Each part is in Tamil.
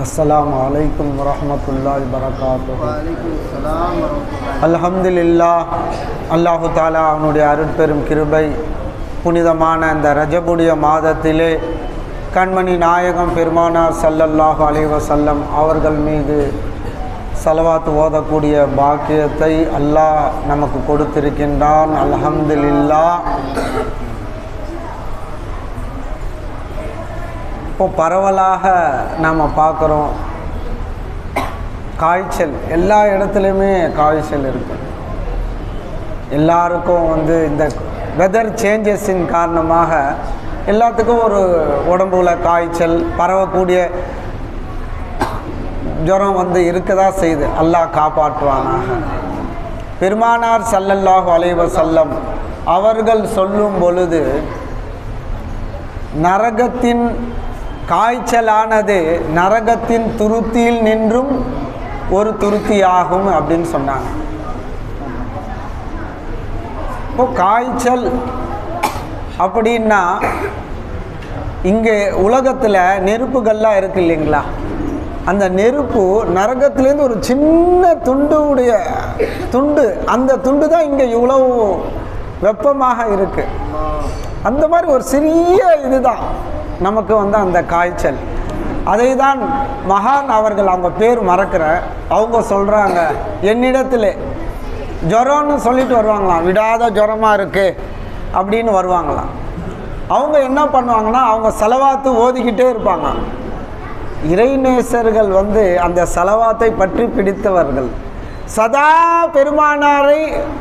अस्सलामु अलैकुम वरहमतुल्लाहि वबरकातुहू। அல்ஹம்துலில்லாஹ், அல்லாஹு தாலா அவனுடைய அருட்பெரும் கிருபை புனிதமான இந்த ரஜபுடைய மாதத்திலே கண்மணி நாயகம் பெருமானார் ஸல்லல்லாஹு அலைஹி வஸல்லம் அவர்கள் மீது ஸலவாத் ஓதக்கூடிய பாக்கியத்தை அல்லாஹ் நமக்கு கொடுத்திருக்கின்றான். அல்ஹம்துலில்லாஹ். இப்போ பரவலாக நாம் பார்க்குறோம், காய்ச்சல் எல்லா இடத்துலையுமே காய்ச்சல் இருக்குது. எல்லாருக்கும் இந்த வெதர் சேஞ்சஸின் காரணமாக எல்லாத்துக்கும் ஒரு உடம்புல காய்ச்சல் பரவக்கூடிய ஜுரம் இருக்கதா செய்யுது. அல்லாஹ் காப்பாற்றுவானாக. பெருமானார் ஸல்லல்லாஹு அலைஹி வஸல்லம் அவர்கள் சொல்லும் பொழுது, நரகத்தின் காய்ச்சலானது நரகத்தின் துருத்தியில் நின்றும் ஒரு துருத்தியாகும் அப்படின்னு சொன்னாங்க. இப்போ காய்ச்சல் அப்படின்னா இங்கே உலகத்தில் நெருப்புகள்லாம் இருக்கு இல்லைங்களா, அந்த நெருப்பு நரகத்திலேருந்து ஒரு சின்ன துண்டு, அந்த துண்டு தான் இங்கே இவ்வளவு வெப்பமாக இருக்கு. அந்த மாதிரி ஒரு சிறிய இதுதான் நமக்கு அந்த காய்ச்சல். அதை தான் மகான் அவர்கள், அவங்க பேர் மறக்கிற, அவங்க சொல்கிறாங்க, என்னிடத்தில் ஜுரம்னு சொல்லிட்டு வருவாங்களாம், விடாத ஜுரமாக இருக்குது அப்படின்னு வருவாங்களாம். அவங்க என்ன பண்ணுவாங்கன்னா, அவங்க ஸலவாத்து ஓதிக்கிட்டே இருப்பாங்க. இறைநேசர்கள் அந்த ஸலவாத்தை பற்றி பிடித்தவர்கள், சதா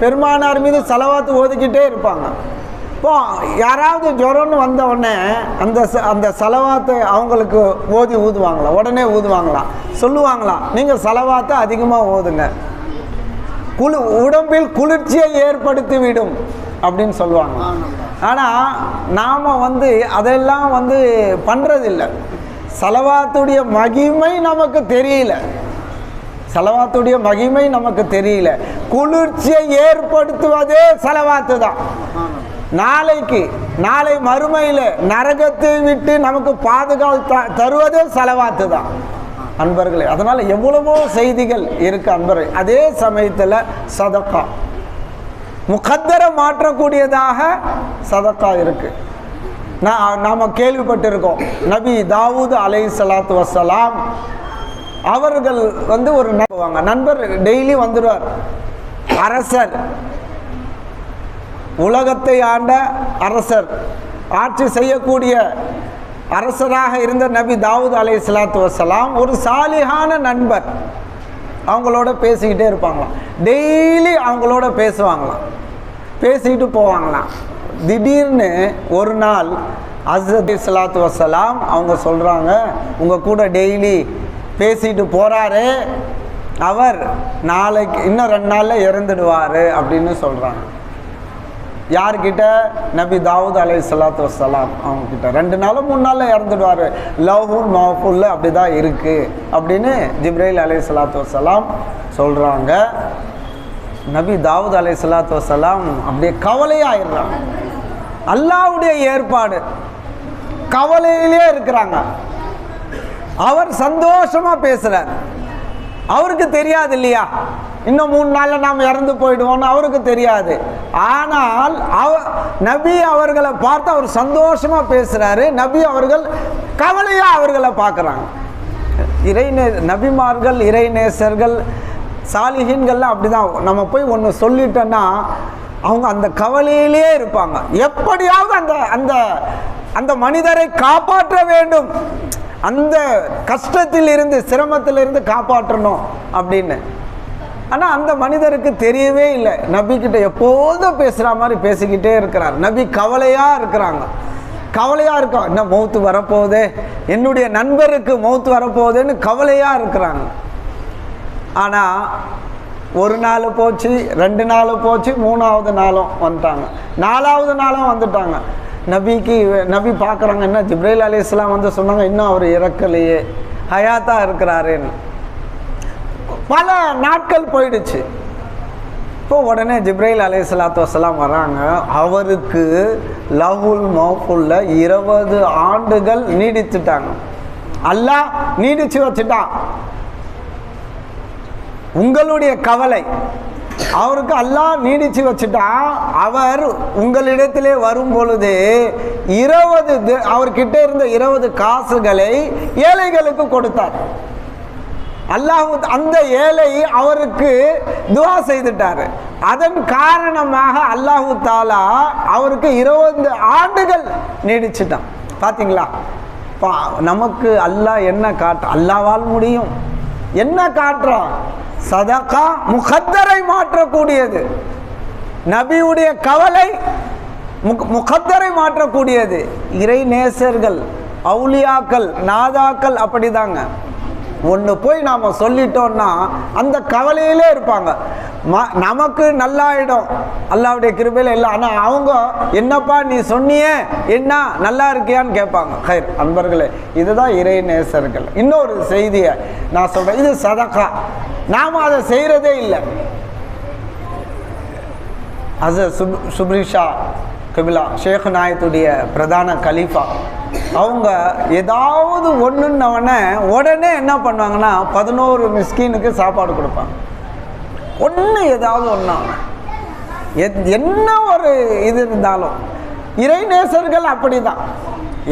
பெருமானார் மீது ஸலவாத்து ஓதிக்கிட்டே இருப்பாங்க. இப்போ யாராவது ஜுரம்னு வந்த உடனே அந்த ஸலவாத்தை அவங்களுக்கு உடனே ஊதுவாங்களாம், சொல்லுவாங்களாம், நீங்கள் ஸலவாத்தை அதிகமாக ஓதுங்க, உடம்பில் குளிர்ச்சியை ஏற்படுத்தி விடும் அப்படின்னு சொல்லுவாங்க. ஆனால் நாம் அதெல்லாம் பண்ணுறதில்லை. ஸலவாத்துடைய மகிமை நமக்கு தெரியல. குளிர்ச்சியை ஏற்படுத்துவதே ஸலவாத்து தான். நாளை மறுமையில் நரகத்தை விட்டு நமக்கு பாதுகாப்பு தருவதே ஸலவாத்து தான் அன்பர்களே. அதனால் எவ்வளவோ செய்திகள் இருக்கு அன்பர்களே. அதே சமயத்தில் சதக்கா, முகத்தரை மாற்றக்கூடியதாக சதக்கா இருக்கு. நாம் கேள்விப்பட்டிருக்கோம், நபி தாவூத் அலைஹிஸ்ஸலாத்து வஸ்ஸலாம் அவர்கள் ஒரு நண்பர் டெய்லி வந்துடுவார். அரசர், உலகத்தை ஆண்ட அரசர், ஆட்சி செய்யக்கூடிய அரசராக இருந்த நபி தாவூத் அலைஹிஸ்ஸலாத்து வஸ்ஸலாம் ஒரு சாலிஹான நண்பர். அவங்களோட பேசிக்கிட்டே இருப்பாங்களாம், டெய்லி அவங்களோட பேசிக்கிட்டு போவாங்களாம். திடீர்னு ஒரு நாள் ஹஸ்ரத் அலைஹிஸ்ஸலாத்து வஸ்ஸலாம் அவங்க சொல்கிறாங்க, உங்கள் கூட டெய்லி பேசிட்டு போகிறாரு, அவர் நாளைக்கு இன்னும் 2 நாளில் இறந்துடுவார் அப்படின்னு சொல்கிறாங்க. யார்கிட்ட? நபி தாவூத் அலைஹிஸ்ஸலாத்து வஸ்ஸலாம் அவங்கக்கிட்ட. 2 நாளோ 3 நாளில் இறந்துடுவார், லவ்ஹுல் மஹ்ஃபூல்ல அப்படி தான் இருக்குது அப்படின்னு ஜிப்ரீல் அலைஹிஸ்ஸலாத்து வஸ்ஸலாம் சொல்கிறாங்க. நபி தாவூத் அலைஹிஸ்ஸலாத்து வஸ்ஸலாம் அப்படியே கவலையாயிடுறாங்க. அல்லாஹ்வுடைய ஏற்பாடு, கவலையிலே இருக்கிறாங்க. அவர் சந்தோஷமாக பேசுகிறார். அவருக்கு தெரியாது இல்லையா, இன்னும் 3 நாளில் நாம் இறந்து போயிடுவோம்னு அவருக்கு தெரியாது. ஆனால் நபி அவர்களை பார்த்து அவர் சந்தோஷமாக பேசுகிறாரு. நபி அவர்கள் கவலையாக அவர்களை பார்க்குறாங்க. நபிமார்கள், இறைநேசர்கள், சாலிஹீன்கள்லாம் அப்படி தான். நம்ம போய் ஒன்று சொல்லிட்டோன்னா அவங்க அந்த கவலையிலே இருப்பாங்க. எப்படியாவது அந்த அந்த மனிதரை காப்பாற்ற வேண்டும், அந்த கஷ்டத்தில் இருந்து சிரமத்திலிருந்து காப்பாற்றணும் அப்படின்னு. ஆனால் அந்த மனிதருக்கு தெரியவே இல்லை. நபிக்கிட்ட எப்போதும் பேசுகிற மாதிரி பேசிக்கிட்டே இருக்கிறார். நபி கவலையாக இருக்கிறாங்க, என்ன மௌத்து வரப்போகுதே, என்னுடைய நண்பருக்கு மௌத்து வரப்போகுதுன்னு கவலையாக இருக்கிறாங்க. ஆனால் 1 நாள் போச்சு, 2 நாள் போச்சு, 3ஆவது நாளும் வந்துட்டாங்க, 4ஆவது நாளும் வந்துட்டாங்க. நபி பார்க்குறாங்க, என்ன ஜிப்ரீல் அலைஹிஸ்ஸலாம் சொன்னாங்க, இன்னும் அவர் இறக்கலையே, ஹயாத்தாக இருக்கிறாருன்னு. பல நாட்கள் போயிடுச்சு. இப்போ உடனே ஜிப்ரீல் அலைஹிஸ்ஸலாத்து வஸ்ஸலாம் வராங்க. அவருக்கு லவ்ஹுல் மஹ்ஃபூல்ல 20 ஆண்டுகள் நீடித்துட்டாங்க. அல்லாஹ் நீடிச்சு வச்சுட்டான். உங்களுடைய கவலை அவருக்கு அல்லாஹ் நீடிச்சு வச்சுட்டான். அவர் உங்களிடத்திலே வரும் பொழுது 20 அவர்கிட்ட இருந்த 20 காசுகளை ஏழைகளுக்கு கொடுத்தார். அல்லாஹ் அந்த ஏழை அவருக்கு துஆ செய்துட்டார். அதன் காரணமாக அல்லாஹு தாலா அவருக்கு 20 ஆண்டுகள் நீடிச்சிட்டான். பார்த்தீங்களா? நமக்கு அல்லாஹ் என்ன அல்லாஹ்வால் முடியும். என்ன காட்டுறான்? சதகா முகத்தரை மாற்றக்கூடியது. நபியுடைய கவலை முகத்தரை மாற்றக்கூடியது. இறை நேசர்கள், அவுலியாக்கள், நாதாக்கள் அப்படிதாங்க. ஒன்று போய் நாம் சொல்லிட்டோம்னா அந்த கவலையிலே இருப்பாங்க. நமக்கு நல்லாயிடும் அல்லாஹ்வுடைய கிருபையில் இல்லை. ஆனால் அவங்க என்னப்பா நீ சொன்னியே என்ன நல்லா இருக்கியான்னு கேட்பாங்க. ஹைர் அன்பர்களே, இதுதான் இறை நேசர்கள். இன்னொரு செய்தியை நான் சொல்கிறேன். இது சதகா. நாம் அதை செய்கிறதே இல்லை. அது சுப்ரிஷா கபிலா ஷேக் நாயத்துடைய பிரதான கலீஃபா அவங்க ஏதாவது ஒன்றுன்னவனே உடனே என்ன பண்ணுவாங்கன்னா 11 மிஸ்கீனுக்கு சாப்பாடு கொடுப்பாங்க. ஒன்று ஏதாவது ஒன்றா என்ன ஒரு இது இருந்தாலும் இறை நேசர்கள் அப்படி தான்.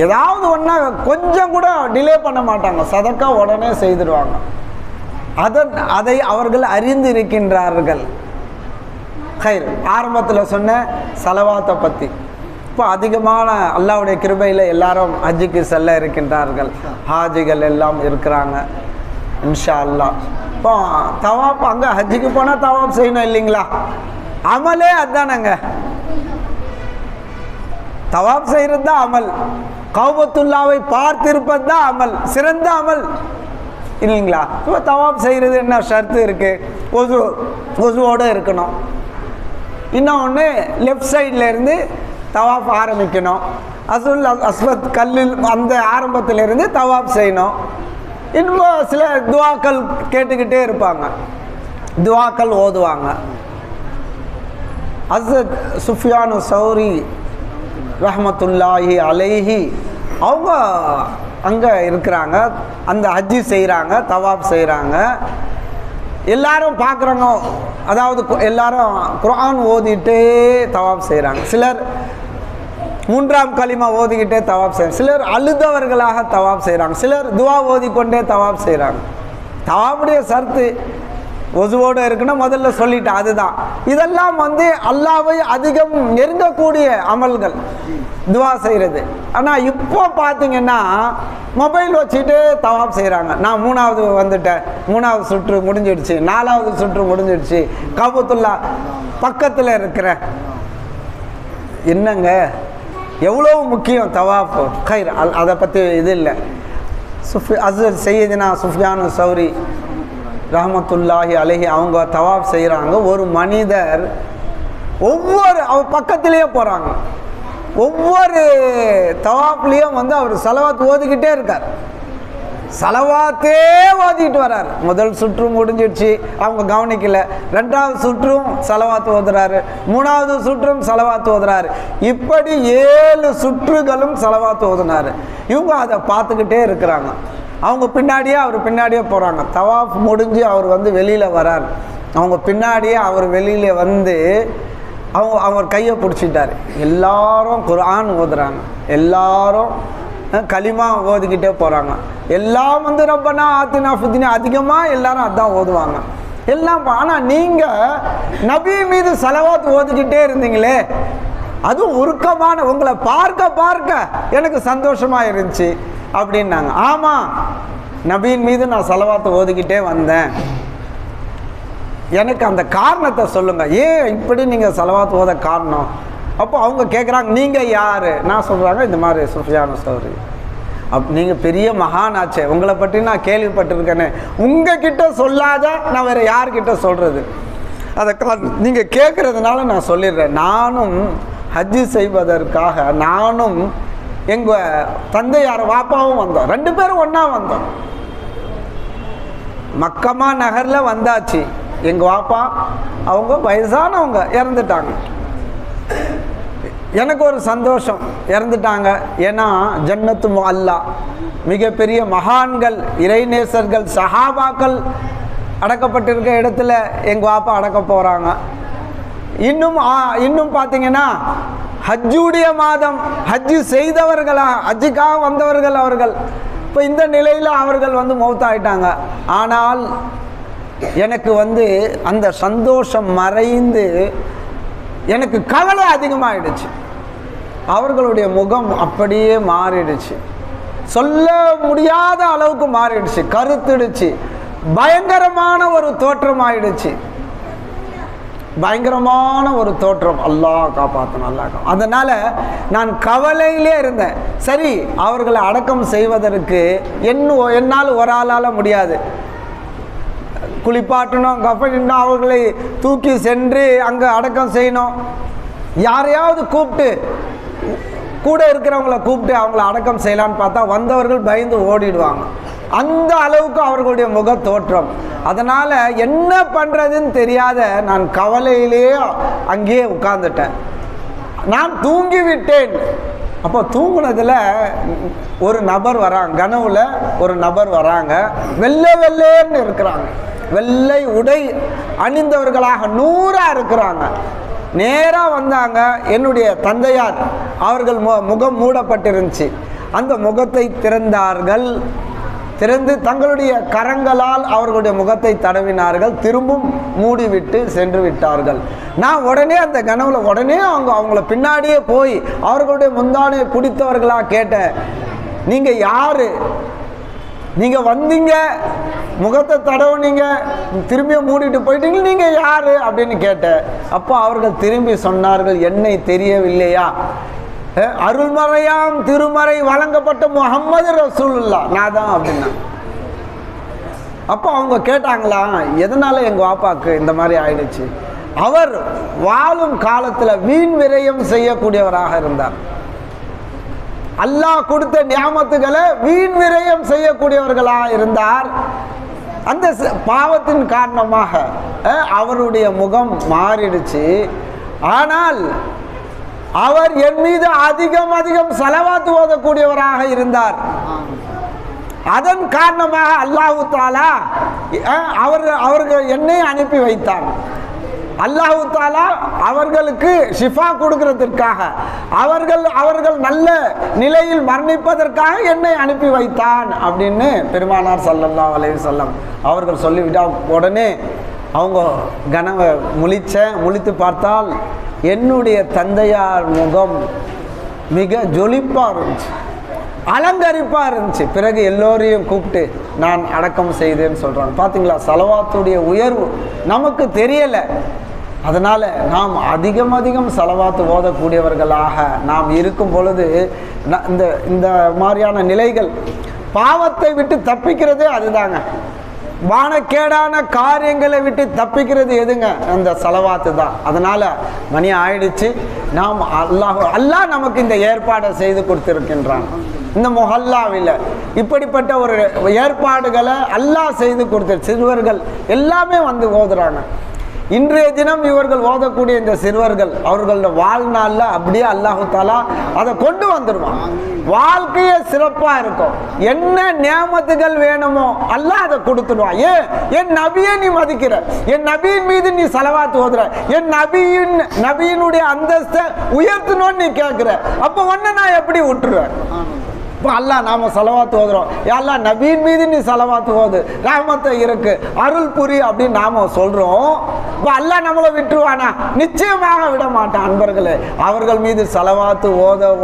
ஏதாவது ஒன்றா கொஞ்சம் கூட டிலே பண்ண மாட்டாங்க. சதக்கா உடனே செய்திருவாங்க. அதை அவர்கள் அறிந்து இருக்கின்றார்கள். ஹைர் ஆரம்பத்தில் சொன்ன சலவாத்தை பற்றி. இப்போ அதிகமான அல்லாஹ்வுடைய கிருபையில் எல்லாரும் ஹஜ்ஜுக்கு செல்ல இருக்கின்றார்கள். ஹாஜிகள் எல்லாம் இருக்கிறாங்க இன்ஷா அல்லாஹ். இப்போ தவாப் அங்கே ஹஜ்ஜுக்கு போனால் தவாப் செய்யணும் இல்லைங்களா? அமலே அதுதானங்க. தவாப் செய்கிறது தான் அமல். கௌபத்துல்லாவை பார்த்திருப்பது தான் அமல், சிறந்த அமல் இல்லைங்களா? இப்போ தவாப் செய்கிறது என்ன ஷர்த்து இருக்குது? ஒசுவோடு இருக்கணும். இன்னொன்று லெஃப்ட் சைடில் இருந்து தவாப் ஆரம்பிக்கணும். அஸ்வத் கல்லில் அந்த ஆரம்பத்திலிருந்து தவாப் செய்யணும். இன்னும் சில துவாக்கள் கேட்டுக்கிட்டே இருப்பாங்க, துவாக்கள் ஓதுவாங்க. ஹஸ்ரத் சுஃபியானு சௌரி ரஹ்மத்துல்லாஹி அலைஹி அவங்க அங்கே இருக்கிறாங்க. அந்த ஹஜ்ஜி செய்கிறாங்க, தவாப் செய்கிறாங்க. எல்லாரும் பார்க்குறாங்க. அதாவது எல்லாரும் குர்ஆன் ஓதிட்டே தவாப் செய்கிறாங்க. சிலர் 3ஆம் கலிமா ஓதிக்கிட்டே தவாப் செய்கிறாங்க. சிலர் அழுதவர்களாக தவாப் செய்கிறாங்க. சிலர் துவா ஓதிக்கொண்டே தவாப் செய்கிறாங்க. தவாப்புடைய சர்த்து ஒசுவோடு இருக்குன்னா முதல்ல சொல்லிட்டேன். அதுதான் இதெல்லாம் அல்லாஹ்வை அதிகம் நெருங்கக்கூடிய அமல்கள் துவா செய்கிறது. ஆனால் இப்போ பார்த்தீங்கன்னா மொபைல் வச்சுட்டு தவாப் செய்கிறாங்க. நான் 3வது வந்துட்டேன், 3வது சுற்று முடிஞ்சிடுச்சு, 4வது சுற்று முடிஞ்சிடுச்சு, கபத்துல்லா பக்கத்தில் இருக்கிறேன். என்னங்க எவ்வளோ முக்கியம் தவாப். கைர் அதை பற்றி இது இல்லை. ஹஸ்ரத் சையதுனா சுஃபியானு சௌரி ரஹ்மத்துல்லாஹி அலைஹி அவங்க தவாப் செய்கிறாங்க. ஒரு மனிதர் அவர் பக்கத்திலேயே போகிறாங்க. ஒவ்வொரு தவாப்லேயும் அவர் சலவாத் ஓதிக்கிட்டே இருக்கார். சலவாத்தே ஓதிக்கிட்டு வர்றார். முதல் சுற்று முடிஞ்சிடுச்சு, அவங்க கவனிக்கல. 2வது சுற்றும் சலவாத்து ஓதுறாரு, 3வது சுற்றும் சலவாத்து ஓதுறாரு. இப்படி 7 சுற்றுகளும் சலவாத்து ஓதுனாரு. இவங்க அதை பார்த்துக்கிட்டே இருக்கிறாங்க. அவங்க பின்னாடியே அவர் பின்னாடியே போகிறாங்க. தவாஃப் முடிஞ்சு அவர் வெளியில் வரார். அவங்க பின்னாடியே அவர் வெளியில் அவர் கையை பிடிச்சிட்டார். எல்லாரும் குர்ஆன் ஓதுறாங்க, எல்லாரும் கலிமா ஓதிக்கிட்டே போகிறாங்க. எல்லாம் ரப்பனா ஆத்தினா ஃபித்னா அதிகமாக எல்லாரும் அதான் ஓதுவாங்க எல்லாம். ஆனால் நீங்கள் நபி மீது சலவாத் ஓதிக்கிட்டே இருந்தீங்களே, அதுவும் உருக்கமான உங்களை பார்க்க எனக்கு சந்தோஷமாக இருந்துச்சு அப்படின்னாங்க. ஆமாம், நபியின் மீது நான் சலவாத்தை ஓதிக்கிட்டே வந்தேன். எனக்கு அந்த காரணத்தை சொல்லுங்கள், ஏன் இப்படி நீங்கள் சலவாத்து ஓத காரணம்? அப்போ அவங்க கேட்குறாங்க, நீங்கள் யார்? நான் சொல்கிறாங்க, இந்த மாதிரி சுஃபியானு சௌரி. நீங்கள் பெரிய மகானாச்சே, உங்களை பற்றி நான் கேள்விப்பட்டிருக்கேனே, உங்ககிட்ட சொல்லாத நான் வேறு யார்கிட்ட சொல்கிறது? அதை நீங்கள் கேட்குறதுனால நான் சொல்லிடுறேன். நானும் ஹஜ்ஜு செய்வதற்காக நானும் எங்கள் தந்தையார் வாப்பாவும் வந்தோம். 2 பேரும் ஒன்றா வந்தோம். மக்கமா நகரில் வந்தாச்சு. எங்கள் வாப்பா அவங்க வயசானவங்க இறந்துட்டாங்க. எனக்கு ஒரு சந்தோஷம், இறந்துட்டாங்க. ஏன்னா ஜன்னத்து முஅல்லா, மிகப்பெரிய மகான்கள், இறைநேசர்கள், சஹாபாக்கள் அடக்கப்பட்டிருக்க இடத்துல எங்கள் வாப்பா அடக்க போகிறாங்க. இன்னும் பார்த்தீங்கன்னா ஹஜ்ஜுடைய மாதம், ஹஜ்ஜு செய்தவர்களா, ஹஜ்ஜுக்காக வந்தவர்கள் அவர்கள். இப்போ இந்த நிலையில் அவர்கள் மௌத்தாயிட்டாங்க. ஆனால் எனக்கு அந்த சந்தோஷம் மறைந்து எனக்கு கவலை அதிகமாகிடுச்சு. அவர்களுடைய முகம் அப்படியே மாறிடுச்சு, சொல்ல முடியாத அளவுக்கு மாறிடுச்சு, கருத்துடுச்சு, பயங்கரமான ஒரு தோற்றம் ஆயிடுச்சு, பயங்கரமான ஒரு தோற்றம். அல்லாஹ் காப்பாற்றணும், அல்லாஹ். அதனால நான் கவலையிலே இருந்தேன். சரி, அவர்களை அடக்கம் செய்வதற்கு என்னால் ஒரு ஆளால் முடியாது. குளிப்பாட்டணும், கஃனிடணும், அவர்களை தூக்கி சென்று அங்கே அடக்கம் செய்யணும். யாரையாவது கூப்பிட்டு, கூட இருக்கிறவங்கள கூப்பிட்டு அவங்கள அடக்கம் செய்யலான்னு பார்த்தா வந்தவர்கள் பயந்து ஓடிடுவாங்க. அந்த அளவுக்கு அவர்களுடைய முக தோற்றம். அதனால் என்ன பண்ணுறதுன்னு தெரியாத நான் கவலையிலேயே அங்கேயே உட்கார்ந்துட்டேன். நான் தூங்கி விட்டேன். அப்போ தூங்குனதில் ஒரு நபர் வராங்க, கனவுல ஒரு நபர் வராங்க, வெள்ளைன்னு இருக்கிறாங்க, வெள்ளை உடை அணிந்தவர்களாக 100 இருக்கிறாங்க. நேராக வந்தாங்க. என்னுடைய தந்தையார் அவர்கள் முகம் மூடப்பட்டிருந்துச்சு. அந்த முகத்தை திறந்தார்கள். திறந்து தங்களுடைய கரங்களால் அவர்களுடைய முகத்தை தடவினார்கள். திரும்பவும் மூடிவிட்டு சென்று விட்டார்கள். நான் உடனே அந்த கனவுல உடனே அவங்கள பின்னாடியே போய் அவர்களுடைய முந்தானையை பிடித்தவர்களாக கேட்டேன், நீங்கள் யாரு? நீங்கள் வந்தீங்க, முகத்தை தடவுனீங்க, திரும்பியும் மூடிட்டு போயிட்டீங்க, நீங்கள் யாரு அப்படின்னு கேட்டேன். அப்போ அவர்கள் திரும்பி சொன்னார்கள், என்னை தெரியவில்லையா? அருள்மறையாம் திருமறை வழங்கப்பட்ட முஹம்மது ரசூலுல்லாஹ் நான் தான் அப்படின்னா. அப்போ அவங்க கேட்டாங்களா, எதனால எங்கள் வாப்பாக்கு இந்த மாதிரி ஆயிடுச்சு? அவர் வாழும் காலத்தில் வீண் விரயம் செய்யக்கூடியவராக இருந்தார். அல்லாஹ் கொடுத்த நியாமத்துகளை வீண் விரயம் செய்யக்கூடியவர்களாக இருந்தார். அந்த பாவத்தின் காரணமாக அவருடைய முகம் மாறிடுச்சு. ஆனால் அவர் என் மீது அதிகம் ஸலவாத் ஓதக்கூடியவராக இருந்தார். அதன் காரணமாக அல்லாஹ் தஆலா அவர்கள் என்னை அனுப்பி வைத்தார். அல்லாஹ் தஆலா அவர்களுக்கு ஷிஃபா கொடுக்கிறதுக்காக, அவர்கள் நல்ல நிலையில் மரணிப்பதற்காக என்னை அனுப்பி வைத்தான் அப்படின்னு பெருமானார் ஸல்லல்லாஹு அலைஹி வஸல்லம் அவர்கள் சொல்லிவிட்டா உடனே அவங்க கனவை முழித்து பார்த்தால் என்னுடைய தந்தையார் முகம் மிக ஜொலிப்பாக இருந்துச்சு, அலங்கரிப்பாக இருந்துச்சு. பிறகு எல்லோரையும் கூப்பிட்டு நான் அடக்கம் செய்தேன்னு சொல்கிறாங்க. பார்த்தீங்களா, ஸலவாத்துடைய உயர்வு நமக்கு தெரியலை. அதனால் நாம் அதிகம் ஸலவாத்து ஓதக்கூடியவர்களாக நாம் இருக்கும் பொழுது இந்த மாதிரியான நிலைகள், பாவத்தை விட்டு தப்பிக்கிறதே அதுதாங்க. வானக்கேடான காரியங்களை விட்டு தப்பிக்கிறது எதுங்க? அந்த ஸலவாத்து தான். அதனால் மணி ஆயிடுச்சு. நாம் அல்லாஹ் நமக்கு இந்த ஏற்பாடை செய்து கொடுத்திருக்கின்றான். இந்த முஹல்லாவில் இப்படிப்பட்ட ஒரு ஏற்பாடுகளை அல்லாஹ் செய்து கொடுத்த சிறுவர்கள் எல்லாமே ஓதுறாங்க. இன்றைய தினம் இவர்கள் ஓதக்கூடிய இந்த சிறுவர்கள் அவர்களோட வாழ்நாளில் அப்படியே அல்லாஹ் தஆலா அதை கொண்டு வந்துடுவான். வாழ்க்கையே சிறப்பாக இருக்கும். என்ன நியாமத்துகள் வேணுமோ அல்லாஹ் அதை கொடுத்துடுவான். என் நபியை நீ மதிக்கிற, என் நபியின் மீது நீ ஸலவாத் ஓதுற, என் நபியினுடைய அந்தஸ்தை உயர்த்தணும்னு நீ கேட்குற, அப்போ ஒன்று நான் எப்படி விட்டுருவேன்? இப்போ அல்லாஹ் நாம ஸலவாத் ஓதுறோம், அல்லாஹ் நபியின் மீது நீ ஸலவாத் ஓது, ரஹ்மத்தை இருக்கு, அருள் புரி அப்படின்னு நாம சொல்றோம். இப்போ அல்லாஹ் நம்மளை விட்டுருவானா? நிச்சயமாக விட மாட்டான். அன்பர்களே, அவர்கள் மீது ஸலவாத்து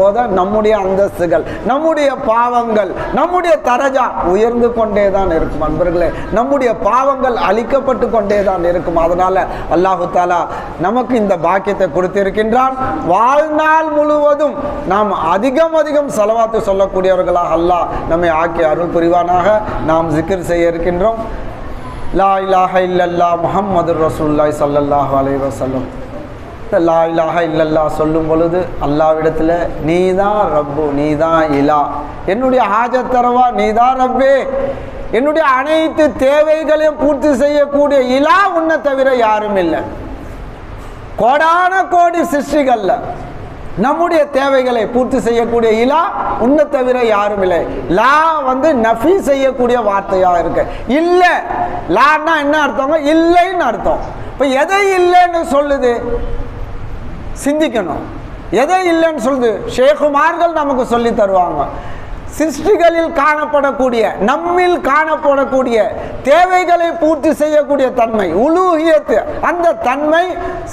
ஓத நம்முடைய அந்தஸ்துகள், நம்முடைய பாவங்கள், நம்முடைய தரஜா உயர்ந்து கொண்டே தான் இருக்கும். அன்பர்களே, நம்முடைய பாவங்கள் அழிக்கப்பட்டு கொண்டே தான் இருக்கும். அதனால அல்லாஹு தஆலா நமக்கு இந்த பாக்கியத்தை கொடுத்திருக்கின்றான். வாழ்நாள் முழுவதும் நாம் அதிகம் ஸலவாத்து சொல்லக்கூடியவர்களாக அல்லாஹ் நம்மை ஆக்கி அருள் புரிவானாக. நாம் ஜிக்ர் செய்ய இருக்கின்றோம். லா இலாஹ இல்லல்லாஹ் முஹம்மதுர் ரசூலுல்லாஹி ஸல்லல்லாஹு அலைஹி வஸல்லம். லா இலாஹ இல்லல்லாஹ் சொல்லும் பொழுது அல்லாஹ்விடத்தில் நீதான் ரப்பு, நீதான் இலா, என்னுடைய ஹாஜத் தரவா நீதான் ரப்பே, என்னுடைய அனைத்து தேவைகளையும் பூர்த்தி செய்யக்கூடிய இலா உன்னை தவிர யாரும் இல்லை. கோடான கோடி சிருஷ்டிகள்ல நம்முடைய தேவைகளை பூர்த்தி செய்யக்கூடிய இலா உன்னை தவிர யாரும் இல்லை. லா நஃபி செய்யக்கூடிய வார்த்தையா இருக்கு. இல்லை லான்னா என்ன அர்த்தம்? இல்லைன்னு அர்த்தம். இப்ப எதை இல்லைன்னு சொல்லுது? சிந்திக்கணும். எதை இல்லைன்னு சொல்லுது? ஷேகுமார்கள் நமக்கு சொல்லி தருவாங்க. சிருஷ்டிகளில் காணப்படக்கூடிய, நம்மில் காணப்படக்கூடிய தேவைகளை பூர்த்தி செய்யக்கூடிய தன்மை உலூஹியத், அந்த தன்மை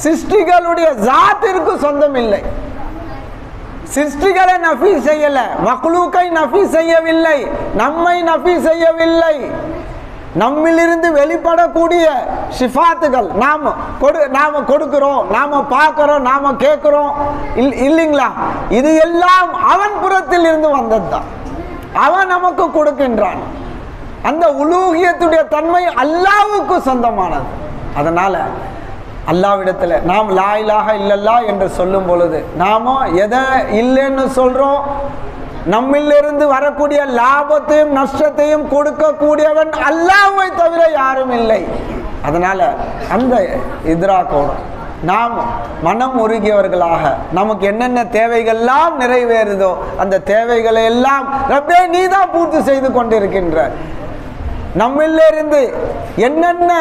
சிருஷ்டிகளுடைய ஜாத்திற்கு சொந்தம் இல்லை. சிருஷ்டிகளை நஃபி செய்யல, மக்லூக்கை நஃபி செய்யவில்லை, நம்மை நஃபி செய்யவில்லை. நம்மிலிருந்து வெளிப்படக்கூடிய சிஃபாத்துகள் நாம கொடுக்கிறோம், நாம பார்க்கிறோம், நாம கேட்கிறோம் இல்லைங்களா? இது எல்லாம் அவன் புறத்தில் இருந்து வந்ததுதான். அவன் நமக்கு கொடுக்கின்றான். அந்த உலூகியத்துடைய தன்மை அல்லாஹ்வுக்கு சொந்தமானது. அதனால அல்லாஹ்விடத்துல நாம் லா இலாஹ இல்லல்லாஹ் என்று சொல்லும் பொழுது நாம எதை இல்லைன்னு சொல்றோம்? நம்மிலிருந்து வரக்கூடிய லாபத்தையும் நஷ்டத்தையும் கொடுக்கக்கூடியவன் அல்லாஹ்வை தவிர யாரும் இல்லை. அதனால அந்த இத்ராக்கோடு நாம் மனம் உருகியவர்களாக நமக்கு என்னென்ன தேவைகள்லாம் நிறைவேறுதோ அந்த தேவைகளை எல்லாம் ரப்பே நீதான் பூர்த்தி செய்து கொண்டிருக்கின்ற. நம்மிலிருந்து என்னென்ன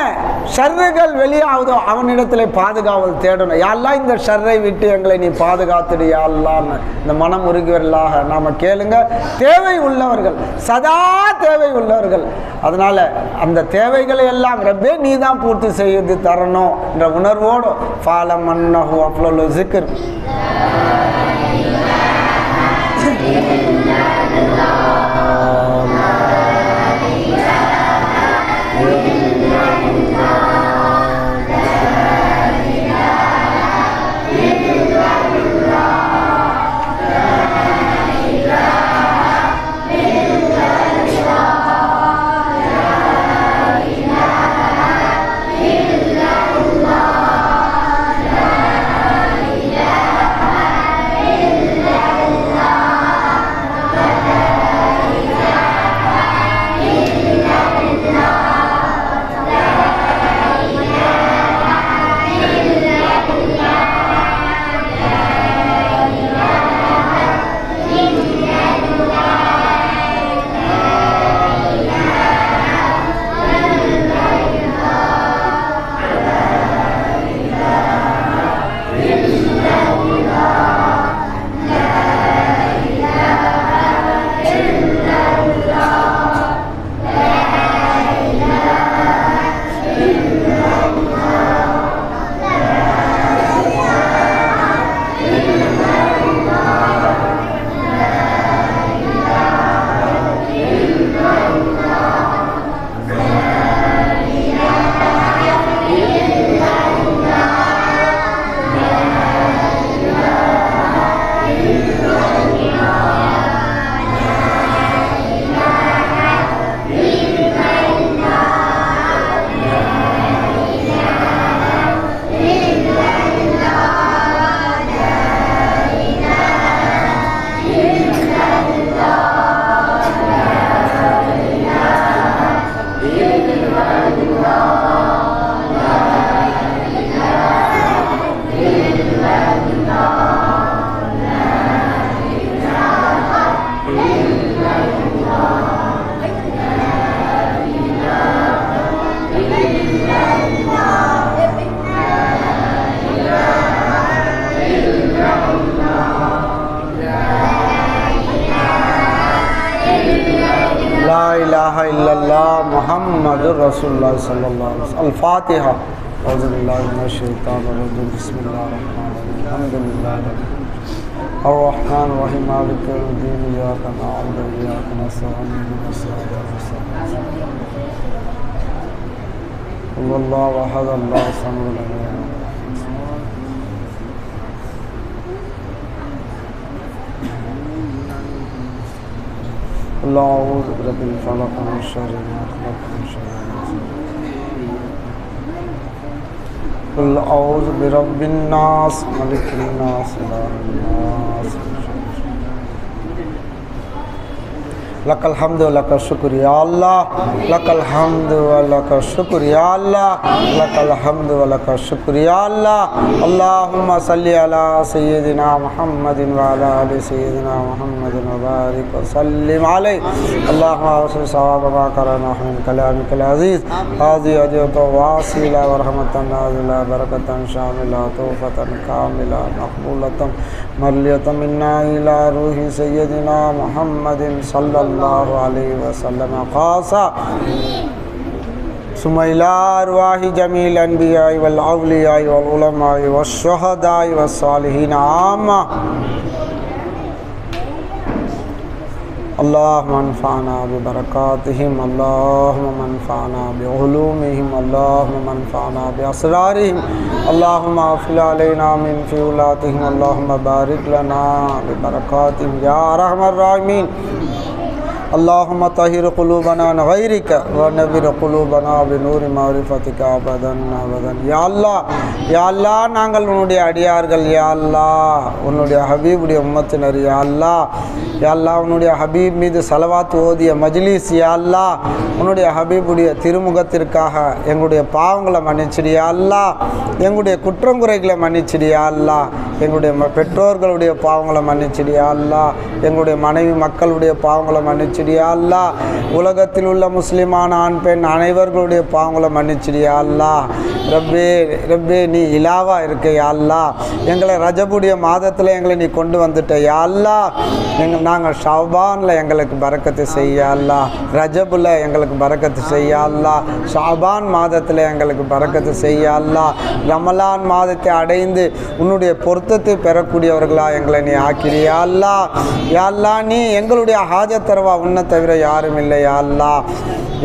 ஷர்றுகள் வெளியாகுதோ அவனிடத்துல பாதுகாவல் தேடணும். யாரெல்லாம் இந்த ஷர்ரை விட்டு எங்களை நீ பாதுகாத்துடு யாரெல்லாம் இந்த மனம் உருகியவர்களாக நாம கேளுங்க. தேவை உள்ளவர்கள், சதா தேவை உள்ளவர்கள். அதனால அந்த தேவைகளை எல்லாம் ரப்பே நீ தான் பூர்த்தி செய்து தரணும் என்ற உணர்வோடு ஃபாலம் அன்னஹு அஃலலு ஸிக்ர். முஹம்மது ரசூலுல்லாஹி ஸல்லல்லாஹு அலைஹி வஸல்லம். அல்-ஃபாத்திஹா. அஊது பில்லாஹி மினஷ் ஷைத்தானிர் ரஜீம். பிஸ்மில்லாஹிர் ரஹ்மானிர் ரஹீம். அல்ஹம்துலில்லாஹி الرحمن الرحيم مالك يوم الدين إياك نعبد وإياك نستعين اهدنا الصراط المستقيم قل الله أحد الله الصمد لم يلد قل أعوذ برب الفلق من شر ما خلق من شر قل أعوذ برب الناس ملك الناس إله الناس லக்கல் ஹம்து லக்கல் ஷுக்ர் யா அல்லாஹ், லக்கல் ஹம்து லக்கல் ஷுக்ர் யா அல்லாஹ், லக்கல் ஹம்து லக்கல் ஷுக்ர் யா அல்லாஹ். அல்லாஹும்ம ஸல்லி அலா சய்யிதினா முஹம்மதின் வ அலா ஆலி சய்யிதினா முஹம்மதின் வ பாரிக் வ ஸல்லிம் அலைஹி. அல்லாஹும்ம வஸல் ஸவாப மா கரனா மின் கலாமிக்கல் அஸீஸ் ஹாதி அஜ்வத வாசிலா வ ரஹ்மத்தன் நாஸிலா பரக்கத்தன் ஷாமிலா தௌஃபத்தன் காமிலா மக்பூலத்தன் மர்லியத்தன் மின்னா இலா ரூஹி சய்யிதினா முஹம்மதின் ஸல்லல்லாஹு அலைஹி வஸல்லம் காஸா ثم إلى أرواح جميع الأنبياء والأولياء والعلماء والشهداء والصالحين عامة. اللهم انفعنا ببركاتهم، اللهم انفعنا بعلومهم، اللهم انفعنا بأسرارهم، اللهم اغفر علينا من فيولاتهم، اللهم بارك لنا ببركاتهم يا أرحم الراحمين. اللهم طهر قلوبنا عن غيرك ونبر قلوبنا بنور معرفتك أبدا أبدا. யா அல்லாஹ், யா அல்லாஹ், நாங்கள் உன்னுடைய அடியார்கள். யா அல்லாஹ், உன்னுடைய ஹபீபுடைய உம்மத்தினர். யா அல்லாஹ், யா அல்லாஹ், உன்னுடைய ஹபீப் மீது ஸலவாத் ஓதிய மஜ்லிஸ். யா அல்லாஹ், உன்னுடைய ஹபீபுடைய திருமுகத்திற்காக எங்களுடைய பாவங்களை மன்னிச்சிடு. யா அல்லாஹ், எங்களுடைய குற்றங்குறைகளை மன்னிச்சிடு. யா அல்லாஹ், எங்களுடைய பெற்றோர்களுடைய பாவங்களை மன்னிச்சிடு. யா அல்லாஹ், எங்களுடைய மனைவி மக்களுடைய பாவங்களை மன்னிச்சிடு. யா அல்லாஹ், உலகத்தில் உள்ள முஸ்லிமான ஆண் பெண் அனைவர்களுடைய பாவங்களை மன்னிச்சிடு. யா அல்லாஹ், ரப்பே ரப்பே நீ இலாவா இருக்க. யா அல்லாஹ், எங்களை ரஜபுடைய மாதத்தில் எங்களை நீ கொண்டு வந்துட்ட. யா அல்லாஹ், நாங்கள் ஷாபானில் எங்களுக்கு பரக்கத்து செய்ய. அல்லாஹ், ரஜபுல எங்களுக்கு பரக்கத்து செய்ய. அல்லாஹ், ஷாபான் மாதத்தில் எங்களுக்கு பரக்கத்து செய்ய. அல்லாஹ், ரமலான் மாதத்தை அடைந்து உன்னுடைய பொருத்தத்தை பெறக்கூடியவர்களாக எங்களை நீ ஆக்கிறியா. அல்லாஹ், யா அல்லாஹ், நீ எங்களுடைய ஹாஜத்தரவா உன்னை தவிர யாரும் இல்லை. யா அல்லாஹ்,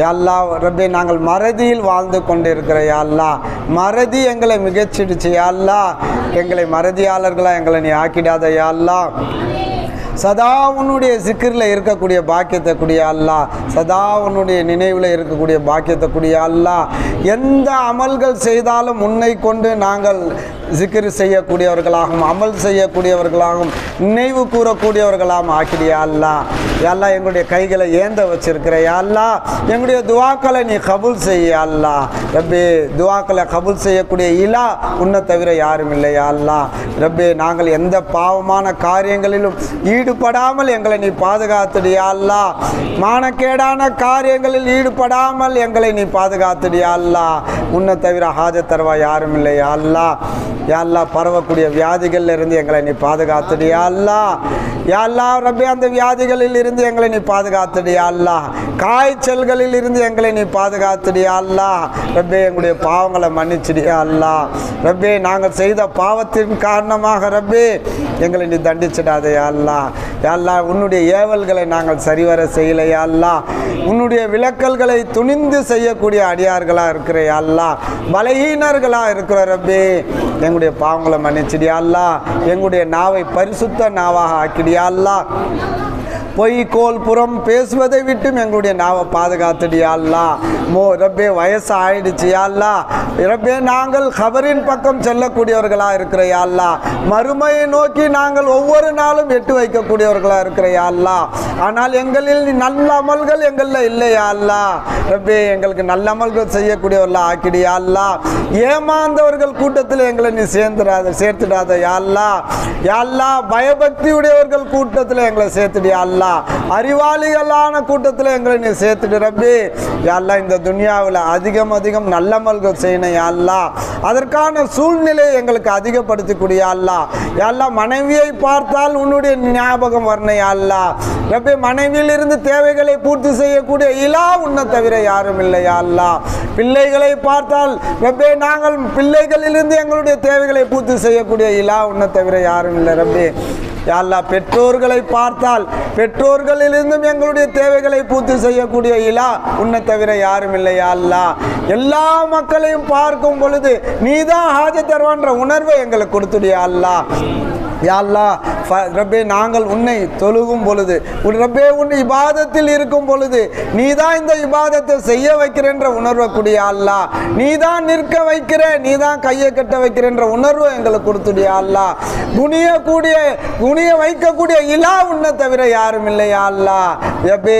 யா அல்லாஹ், ரப்பே நாங்கள் மறதியில் வாழ்ந்து கொண்டு இருக்கிற. யா அல்லாஹ், மறதி எங்களை மிகச்சிடுச்சு. யா அல்லாஹ், எங்களை மறதியாளர்களாக எங்களை நீ ஆக்கிடாத. யா அல்லாஹ், சதா உன்னுடைய சிக்கரில் இருக்கக்கூடிய பாக்கியத்தை கூடிய அல்லாஹ், சதா உன்னுடைய நினைவில் இருக்கக்கூடிய பாக்கியத்தை கூடிய அல்லாஹ், எந்த அமல்கள் செய்தாலும் உன்னை கொண்டு நாங்கள் ஜிக்ர் செய்யக்கூடியவர்களாகவும் அமல் செய்யக்கூடியவர்களாகவும் நினைவு கூறக்கூடியவர்களாகவும் ஆக்கிடியா அல்லாஹ். யா எங்களுடைய கைகளை ஏந்த வச்சிருக்கிற. யா அல்லாஹ், எங்களுடைய துவாக்களை நீ கபூல் செய்ய. அல்லாஹ் ரப்பே, துவாக்களை கபூல் செய்யக்கூடிய இலா உன்னை தவிர யாரும் இல்லை. யா அல்லாஹ் ரப்பே, நாங்கள் எந்த பாவமான காரியங்களிலும் ஈடுபடாமல் எங்களை நீ பாதுகாத்துடியா. அல்லாஹ், மானக்கேடான காரியங்களில் ஈடுபடாமல் எங்களை நீ பாதுகாத்துடியா. அல்லாஹ், உன்னை தவிர ஹாஜத்தரவா யாரும் இல்லை. யா அல்லாஹ், யா அல்லாஹ், பரவக்கூடிய வியாதிகளில் இருந்து எங்களை நீ பாதுகாத்துடியா. அல்லாஹ், யா அல்லாஹ் ரப்பே, அந்த வியாதிகளில் இருந்து எங்களை நீ பாதுகாத்துடியா. அல்லாஹ், காய்ச்சல்களில் இருந்து எங்களை நீ பாதுகாத்துடியா. அல்லாஹ் ரப்பே, எங்களுடைய பாவங்களை மன்னிச்சிடியா. அல்லாஹ் ரப்பே, நாங்கள் செய்த பாவத்தின் காரணமாக ரப்பே எங்களை நீ தண்டிச்சிடாதையா. அல்லாஹ், யா அல்லாஹ், உன்னுடைய ஏவல்களை நாங்கள் சரிவர செய்யலையா. அல்லாஹ், உன்னுடைய விலக்கல்களை துணிந்து செய்யக்கூடிய அடியார்களாக இருக்கிற. யா அல்லாஹ், பலகீனர்களாக இருக்கிற ரப்பே, எங்களுடைய பாவங்களை மன்னிச்சிடியா. அல்லாஹ், எங்களுடைய நாவை பரிசுத்த நாவாக ஆக்கிடியா. அல்லாஹ், பொய் கோல் புறம் பேசுவதை விட்டும் எங்களுடைய நாவை பாதுகாத்துடியா. அல்லாஹ் ரப்பே, வயசு ஆயிடுச்சு. யா அல்லாஹ் ரப்பே, நாங்கள் கபரின் பக்கம் செல்லக்கூடியவர்களாக இருக்கிற. யா அல்லாஹ், மறுமையை நோக்கி நாங்கள் ஒவ்வொரு நாளும் எட்டு வைக்கக்கூடியவர்களாக இருக்கிற. யா அல்லாஹ், ஆனால் எங்களில் நல்ல அமல்கள் எங்களில் இல்லை. யா அல்லாஹ் ரப்பே, எங்களுக்கு நல்ல அமல்கள் செய்யக்கூடியவர்களாக ஆக்கிடியா. அல்லாஹ், ஏமாந்தவர்கள் கூட்டத்தில் எங்களை நீ சேர்த்துடாத. யா அல்லாஹ், யா அல்லாஹ், பயபக்தியுடையவர்கள் கூட்டத்தில் எங்களை சேர்த்துடியா. அல்லாஹ், அறிவாளிகளான கூட்டத்தில் எங்களை நீ சேர்த்துடு ரப்பே. யா அல்லாஹ், இந்த துனியாவில் அதிகம் நல்லமல்கள் செய்யணும். யா அல்லாஹ், அதற்கான சூழ்நிலையை எங்களுக்கு அதிகப்படுத்தக்கூடிய. அல்லாஹ், யா அல்லாஹ், மனைவியை பார்த்தால் உன்னுடைய ஞாபகம் வரணும். யா அல்லாஹ் ரப்பே, மனைவியிலிருந்து தேவைகளை பூர்த்தி செய்யக்கூடிய இலா உன்னை தவிர யாரும் இல்லை. யா அல்லாஹ், பிள்ளைகளை பார்த்தால் ரப்பே, நாங்கள் பிள்ளைகளிலிருந்து எங்களுடைய தேவைகளை பூர்த்தி செய்யக்கூடிய இலா உன்னை தவிர யாரும் இல்லை. ரப்பே, யா அல்லாஹ், பெற்றோர்களை பார்த்தால் பெற்றோர்களிலிருந்தும் எங்களுடைய தேவைகளை பூர்த்தி செய்யக்கூடிய இலா உன்னை தவிர யாரும் இல்லை. யா அல்லாஹ், எல்லா மக்களையும் பார்க்கும் பொழுது நீதான் ஹாஜத் தருவான்ற உணர்வை எங்களுக்கு கொடுத்துடியா. அல்லாஹ் யா அல்லாஹ் ரப்பே நாங்கள் உன்னை தொழுகும் பொழுது ரப்பே உன் இபாதத்தில் இருக்கும் பொழுது நீதான் இந்த இபாதத்தை செய்ய வைக்கிறன்ற உணர்வை கூடிய அல்லாஹ், நீதான் நிற்க வைக்கிற, நீதான் கையை கட்ட வைக்கிறன்ற உணர்வை எங்களுக்கு கொடுத்துடிய அல்லாஹ். குனிய வைக்கக்கூடிய இலா உன்னை தவிர யாரும் இல்லையா அல்லாஹ். ரப்பே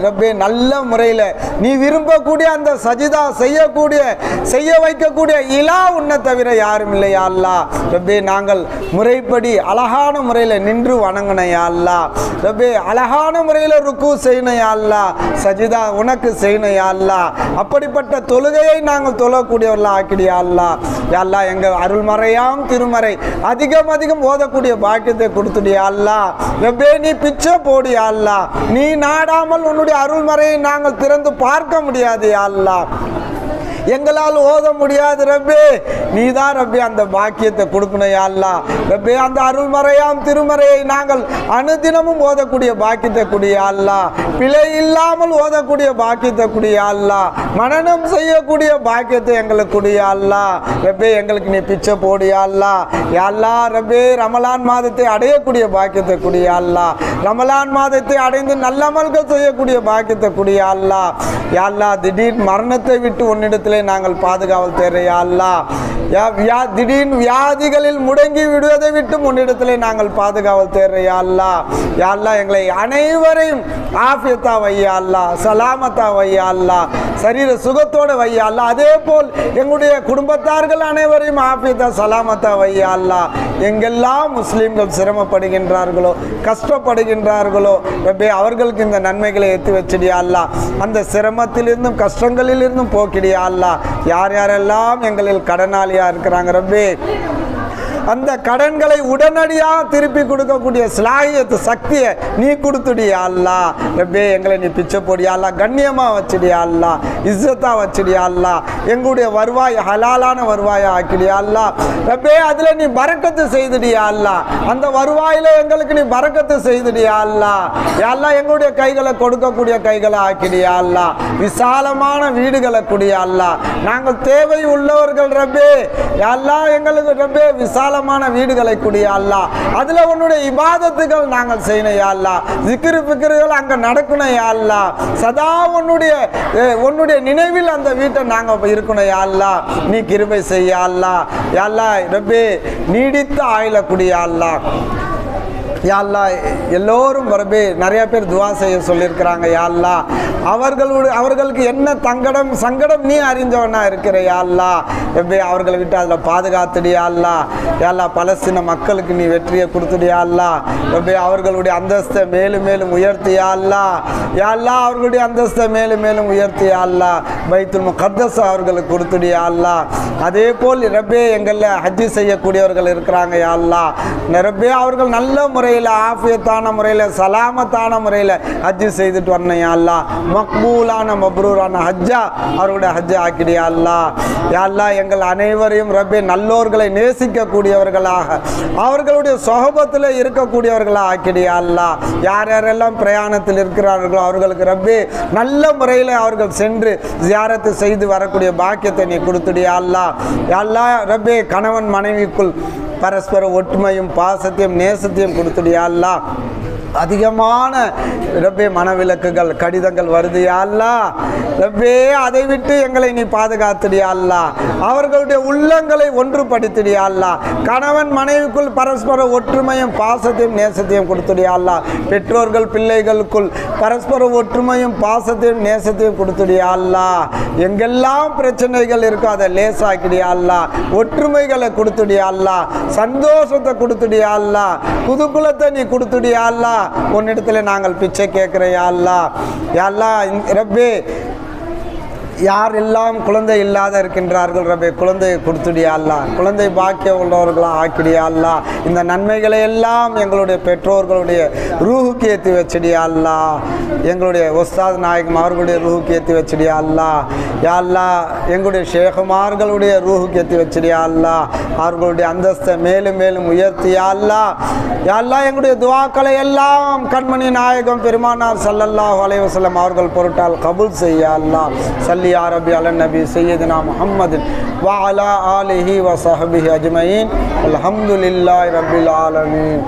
ரப்பே நல்ல முறையில் நீ விரும்பக்கூடிய அந்த சஜிதா செய்ய வைக்கக்கூடிய இலா உன்னை தவிர யாரும் இல்லையா அல்லாஹ். ரப்பே நாங்கள் முறைப்படி அழகான முறையில் நின்று வணங்கினையா அல்லாஹ். ரப்பே அழகான முறையில் ருக்கு செய்யணையா அல்லாஹ், சஜிதா உனக்கு செய்யணையா அல்லாஹ். அப்படிப்பட்ட தொழுகையை நாங்கள் தொழக்கூடியவர்களாக ஆக்கிடியா அல்லாஹ். யா அல்லாஹ் எங்கள் அருள்மறையாம் திருமறை அதிகம் ஓதக்கூடிய பாக்கியத்தை கொடுத்துடியா அல்லாஹ். ரப்பே நீ பிச்சை போடியா அல்லாஹ், நீ நாடாமல் உன்னுடைய அருள்மறையை நாங்கள் திறந்து பார்க்க முடியாது யா அல்லாஹ், எங்களால் ஓத முடியாது ரப்பே, நீதான் ரப்பே அந்த பாக்கியத்தை கொடுக்கணும் யா அல்லாஹ். ரப்பே அந்த அருள்மறையாம் திருமறையை நாங்கள் அனுதினமும் ஓதக்கூடிய பாக்கியத்தை கூடிய அல்லாஹ், பிழை இல்லாமல் ஓதக்கூடிய பாக்கியத்தை கூடிய அல்லாஹ், மனனம் செய்யக்கூடிய பாக்கியத்தை எங்களுக்கு கூடிய அல்லாஹ். ரப்பே எங்களுக்கு நீ பிச்சை போடியா அல்லாஹ். யா அல்லாஹ் ரப்பே ரமலான் மாதத்தை அடையக்கூடிய பாக்கியத்தை கூடிய அல்லாஹ், ரமலான் மாதத்தை அடைந்து நல்லமல்கள் செய்யக்கூடிய பாக்கியத்தை கூடிய அல்லாஹ். யா அல்லாஹ் திடீர் மரணத்தை விட்டு உன்னிடத்தில் நாங்கள் பாதுகாவல் தேவையா அல்லாஹ். திடீர் வியாதிகளில் முடங்கி விடுவதை விட்டு முன்னிடத்திலே நாங்கள் பாதுகாவல் தேவையா அல்லாஹ். யா அல்லாஹ் எங்களை அனைவரையும் ஆஃபியத்தா வையா அல்லாஹ், சலாமத்தா வையா அல்லாஹ், சரீர சுகத்தோட வையா அல்லாஹ். அதே போல் எங்களுடைய குடும்பத்தார்கள் அனைவரையும் ஆஃபியத்தா சலாமத்தா வையா அல்லாஹ். எங்கெல்லாம் முஸ்லீம்கள் சிரமப்படுகின்றார்களோ கஷ்டப்படுகின்றார்களோ ரப்பே அவர்களுக்கு இந்த நன்மைகளை எத்தி வச்சிடியா அல்லாஹ், அந்த சிரமத்திலிருந்தும் கஷ்டங்களிலிருந்தும் போக்கிடியா அல்லாஹ். யார் யாரெல்லாம் எங்களில் கடனாளியா இருக்கிறாங்க ரப்பே அந்த கடன்களை உடனடியாக திருப்பி கொடுக்கக்கூடிய ஸ்லாகியத்து சக்தியை நீ கொடுத்துடியா அல்லாஹ். ரப்பே எங்களை நீ பிச்சை போடியா அல்லாஹ், கண்ணியமாக வச்சிடியா அல்லாஹ், இஸ்ஸத்தாக வச்சிடியா அல்லாஹ், எங்களுடைய வருவாய் ஹலாலான வருவாயை ஆக்கிடியா அல்லாஹ். ரப்பே அதில் நீ பரக்கத்து செய்துடியா அல்லாஹ், அந்த வருவாயில் எங்களுக்கு நீ பரக்கத்து செய்துடியா அல்லாஹ். யா அல்லாஹ் எங்களுடைய கைகளை கொடுக்கக்கூடிய கைகளை ஆக்கிடியா அல்லாஹ், விசாலமான வீடுகளை கூடிய அல்லாஹ், நாங்கள் தேவை உள்ளவர்கள் ரப்பே. யா அல்லாஹ் எங்களுக்கு ரப்பே விசாலமான வீடுகளை கூடிய அல்லாஹ், அதுல உன்னுடைய இபாதத்துகள் நாங்கள் செய்யணும் யா அல்லாஹ், ஜிக்ரு ஃபிக்ருகள் அங்க நடக்கணும் யா அல்லாஹ், சதா உன்னுடைய நினைவில் அந்த வீட்டை நாங்கள் இருக்கணும் யா அல்லாஹ். நீ கிருபை செய்ய அல்லாஹ். யா அல்லாஹ் ரப்பே நீடித்த ஆயுள கூடிய அல்லாஹ். யா அல்லாஹ் எல்லோரும் ரப்பே நிறைய பேர் துவா செய்ய சொல்லியிருக்கிறாங்க யா அல்லாஹ், அவர்களுக்கு என்ன சங்கடம் நீ அறிஞ்சவனா இருக்கிற யா அல்லாஹ். ரப்பே அவர்களை விட்டு அதில் பாதுகாத்துடியா அல்லாஹ். யா அல்லாஹ் பலஸ்தீன மக்களுக்கு நீ வெற்றியை கொடுத்துடியா அல்லாஹ். ரப்பே அவர்களுடைய அந்தஸ்தை மேலும் மேலும் உயர்த்தியா அல்லாஹ். யா அல்லாஹ் அவர்களுடைய அந்தஸ்தை மேலும் மேலும் உயர்த்தியா அல்லாஹ். பைத்துல் முகத்தஸ் அவர்களுக்கு கொடுத்துடியா அல்லாஹ். அதே போல் ரப்பே எங்களில் ஹஜ்ஜி செய்யக்கூடியவர்கள் இருக்கிறாங்க யா அல்லாஹ். ரப்பே அவர்கள் நல்ல முறையில் ஆஃபியத்தான முறையில் சலாமத்தான முறையில் ஹஜ்ஜி செய்துட்டு வரணும் யா அல்லாஹ். மக்பூலான மப்ரூரான ஹஜ்ஜா அவருடைய ஹஜ்ஜா ஆக்கிடியா அல்லாஹ். யா அல்லாஹ் எங்கள் அனைவரையும் ரப்பே நல்லோர்களை நேசிக்கக்கூடியவர்களாக அவர்களுடைய சொஹபத்தில் இருக்கக்கூடியவர்களாக ஆக்கிடியா அல்லாஹ். யார் யாரெல்லாம் பிரயாணத்தில் இருக்கிறார்களோ அவர்களுக்கு ரப்பே நல்ல முறையில் அவர்கள் சென்று ஜியாரத்து செய்து வரக்கூடிய பாக்கியத்தை நீ கொடுத்துடியா அல்லாஹ். யா அல்லாஹ் ரப்பே கணவன் மனைவிக்குள் பரஸ்பர ஒற்றுமையும் பாசத்தையும் நேசத்தையும் கொடுத்துடியா அல்லாஹ். அதிகமான ரப்பே மனவிலக்குகள் கடிதங்கள் வருது யா அல்லாஹ். ரப்பே அதை விட்டு எங்களை நீ பாதுகாத்துடியா அல்லாஹ். அவர்களுடைய உள்ளங்களை ஒன்றுபடுத்திடியா அல்லாஹ். கணவன் மனைவிக்குள் பரஸ்பர ஒற்றுமையும் பாசத்தையும் நேசத்தையும் கொடுத்துடியா அல்லாஹ். பெற்றோர்கள் பிள்ளைகளுக்குள் பரஸ்பர ஒற்றுமையும் பாசத்தையும் நேசத்தையும் கொடுத்துடியா அல்லாஹ். எங்கெல்லாம் பிரச்சனைகள் இருக்கோ அதை லேசாக்கிடியா அல்லாஹ். ஒற்றுமைகளை கொடுத்துடியா அல்லாஹ். சந்தோஷத்தை கொடுத்துடியா அல்லாஹ். புதுக்குலத்தை நீ கொடுத்துடியா அல்லாஹ். உன்னிடத்துல நாங்கள் பிச்சை கேட்கிறேன் யா அல்லாஹ். யா அல்லாஹ் ரப்பே யார் எல்லாம் குழந்தை இல்லாத இருக்கின்றார்கள் ரப்பே குழந்தையை கொடுத்துடியா அல்லாஹ். குழந்தை பாக்கியம் உள்ளவர்களாக ஆக்கிடியா அல்லாஹ். இந்த நன்மைகளை எல்லாம் எங்களுடைய பெற்றோர்களுடைய ரூஹுக்கு ஏற்றி வச்சிடியா அல்லாஹ். எங்களுடைய உஸ்தாத் நாயகம் அவர்களுடைய ரூஹுக்கு ஏற்றி வச்சிடியா அல்லாஹ். யா அல்லாஹ் எங்களுடைய ஷேகுமார்களுடைய ரூஹுக்கு ஏற்றி வச்சிடியா அல்லாஹ். அவர்களுடைய அந்தஸ்தை மேலும் மேலும் உயர்த்தியா அல்லாஹ். யா அல்லாஹ் எங்களுடைய துவாக்களை எல்லாம் கண்மணி நாயகம் பெருமானார் ஸல்லல்லாஹு அலைஹி வஸல்லம் அவர்கள் பொருட்டால் கபூல் செய்ய அல்லாஹ். ஸல்லி யா ரப்பி அலன் நபி சய்யிதுனா முஹம்மதின் வ அலா ஆலிஹி வ ஸஹ்பிஹி அஜ்மஈன் அல்ஹம்துலில்லாஹி ரப்பில் ஆலமீன்.